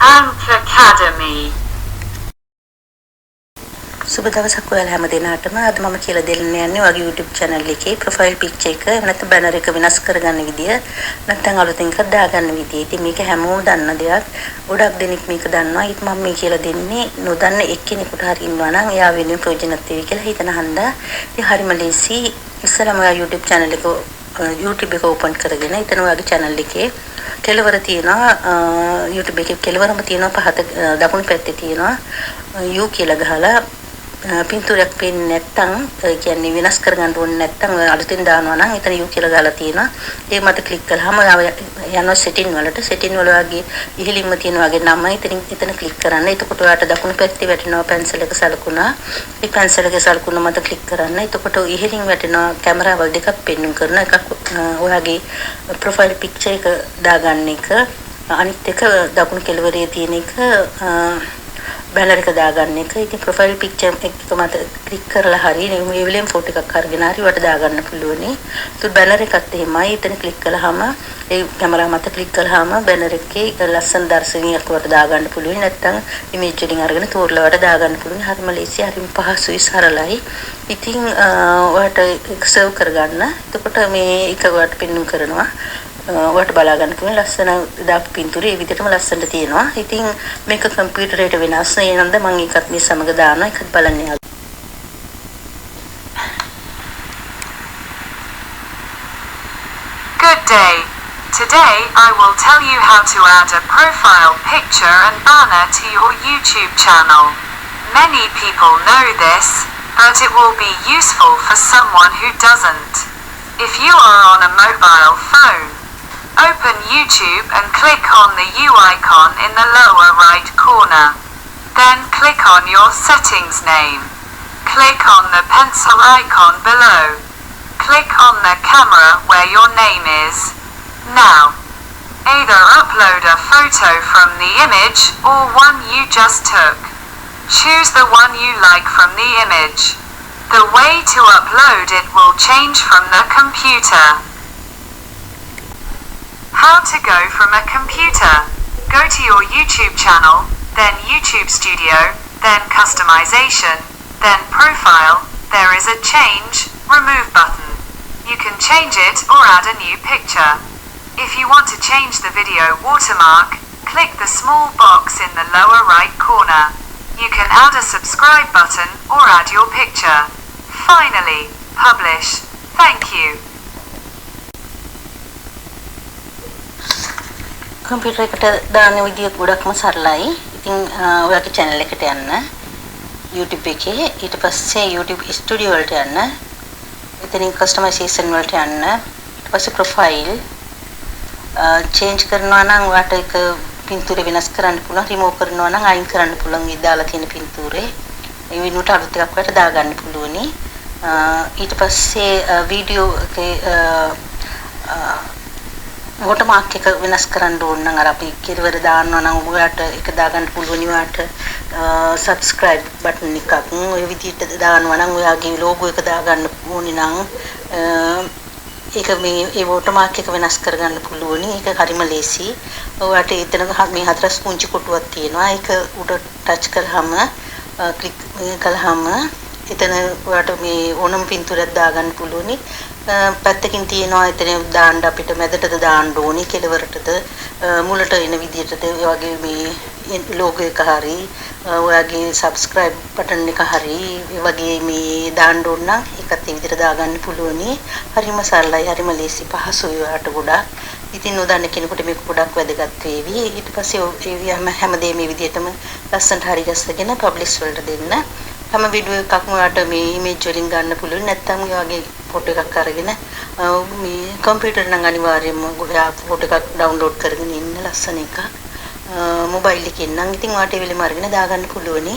Ant Academy. සුබ දවසක් ඔයාලා හැම දිනාටම. අද මම කියලා දෙන්න යන්නේ ඔයාගේ YouTube channel එකේ profile picture එක නැත්නම් banner එක වෙනස් කරගන්න විදිය නැත්නම් අලුතෙන් එකක් දාගන්න විදිය. ඉතින් මේක හැමෝම දන්න දෙයක්. ගොඩක් දෙනෙක් මේක දන්නවා. ඒත් මම මේ කියලා දෙන්නේ නොදන්න එක්කෙනෙකුට හරි ඉන්නවා නම් එයා වෙනුවෙන් ප්‍රයෝජනවත් වෙයි කියලා හිතන හන්දා. ඉතින් හරිම ලේසි. ඉස්සෙල්ලාම ඔයා YouTube channel එක YouTube එක open කරගෙන එතන ඔයාගේ channel එකේ කෙලවර තියෙනවා YouTube එකේ කෙලවරම තියෙනවා පහත දකුණු පැත්තේ තියෙනවා U කියලා ගහලා පින්තූරයක් පේන්නේ නැත්නම් කියන්නේ වෙනස් කරගන්න ඕනේ නැත්නම් අලුතෙන් දානවා නම් එතන U කියලා ගහලා තියෙනවා. ඒක මත ක්ලික් කළාම යනවා setting වලට. setting වල වගේ ඉහළින්ම තියෙන වගේ නම එතන ක්ලික් කරන්න. එතකොට ඔයාලට දකුණු පැත්තේ වැටෙනවා පැන්සල් එක සලකුණා. ඒ පැන්සල් එකේ සලකුණ මත ක්ලික් කරන්න. එතකොට ඉහළින් වැටෙනවා කැමරාවල් දෙකක් පෙන්වන්න කරන එකක් ඔයාගේ ප්‍රොෆයිල් පික්චර් එක දාගන්න එක. අනිත් එක දකුණු කෙළවරේ තියෙන එක banner එක දාගන්න එක. ඉතින් profile picture එක මත ක්ලික් කරලා හරි මේ වෙලෙම ෆොටෝ එකක් අරගෙන හරි වට දාගන්න පුළුවනි. ඒත් banner එකත් එහෙමයි. එතන ක්ලික් කළාම ඒ කැමරා මත ක්ලික් කළාම banner එකේ ලස්සන දර්ශනීයක් වට දාගන්න පුළුවනි. නැත්නම් image වලින් අරගෙන තෝරලා වට දාගන්න පුළුවනි. හරිම ලේසි, හරිම පහසුයි, සරලයි. ඉතින් ඔයාලට සර්ව් කරගන්න. එතකොට මේ එක ඔයාලට පෙන්වන්න කරනවා. ඔයාලට බලා ගන්න පුළුවන් ලස්සන දාපු පින්තූරේ ඒ විදිහටම ලස්සනට තියෙනවා. ඉතින් මේක කම්පියුටරේට වෙනස්. ඒ නන්ද මම ඒකත් මේ සමග දානවා. ඒකත් බලන්න. Good day. Today I will tell you how to add a profile picture and banner to your YouTube channel. Many people know this, but it will be useful for someone who doesn't. If you are on a mobile phone, open YouTube and click on the U icon in the lower right corner. Then click on your settings name. Click on the pencil icon below. Click on the camera where your name is. Now, either upload a photo from the image or one you just took. Choose the one you like from the image. The way to upload it will change from the computer. How to go from a computer. Go to your YouTube channel, then YouTube Studio, then Customization, then Profile. There is a Change, Remove button. You can change it or add a new picture. If you want to change the video watermark, click the small box in the lower right corner. You can add a subscribe button or add your picture. Finally, publish. Thank you. Computer එකට දාන විදිය ගොඩක්ම සරලයි. ඉතින් ඔයාගේ channel එකට යන්න. YouTube එකේ ඊට පස්සේ YouTube Studio වලට යන්න. එතනින් customization වලට යන්න. ඊට පස්සේ profile change කරනවා නම් ඔයාට ඒක පින්තූරේ වෙනස් කරන්න පුළුවන්. remove කරනවා නම් අයින් කරන්න පුළුවන්. මේ දාලා තියෙන පින්තූරේ ඒ වෙනුවට අලුත් එකක් ඔයාට දාගන්න පුළුවනි. ඊට පස්සේ වීඩියෝ එකේ watermark එක වෙනස් කරන්න ඕන නම් අර අපි කෙලවර දානවා නම් ඔයාලට ඒක දාගන්න පුළුවන්. ඔයාලට subscribe button එකක් ඔය විදිහට දානවා නම් ඔයාගේ logo එක දාගන්න ඕනේ නම් ඒක මේ ඒ watermark එක වෙනස් කරගන්න පුළුවන්. ඒක හරිම ලේසි. ඔයාලට එතන මේ හතරස් පුංචි කොටුවක් තියෙනවා. ඒක උඩ ටච් කරාම ක්ලික් කළාම එතන ඔයාලට මේ ඕනම පින්තූරයක් දාගන්න පුළුවන්. පැත්තකින් තියෙනවා එතන දාන්න අපිට මැදටද දාන්න ඕනේ කෙළවරටද මුලට එන විදිහටද ඒ වගේ මේ logo එක හරි ඔයාගේ subscribe button එක හරි ඒ වගේ මේ දාන්න ඕන නම් ඒකත් ඒ විදිහට දාගන්න පුළුවනි. හරිම සරලයි, හරිම ලේසි, පහසුයි ඔයාලට ගොඩක්. ඉතින් නොදන්න කෙනෙකුට මේක ගොඩක් වැදගත් වේවි. ඊට පස්සේ ඒ හැමදේම මේ විදිහටම ලස්සනට හරි ගස්සගෙන publish වලට දෙන්න. හැම වීඩියෝ එකක්ම ඔයාලට මේ image වලින් ගන්න පුළුවන්. නැත්නම් මේ වගේ ෆොටෝ එකක් අරගෙන මේ කම්පියුටර් නම් අනිවාර්යයෙන්ම ඔයා ෆොටෝ එකක් ඩවුන්ලෝඩ් කරගෙන ඉන්න ලස්සන එකක් මොබයිල් එකෙන් නම් ඉතින් ඔයාලට ඒ වෙලෙම අරගෙන දාගන්න පුළුවනි.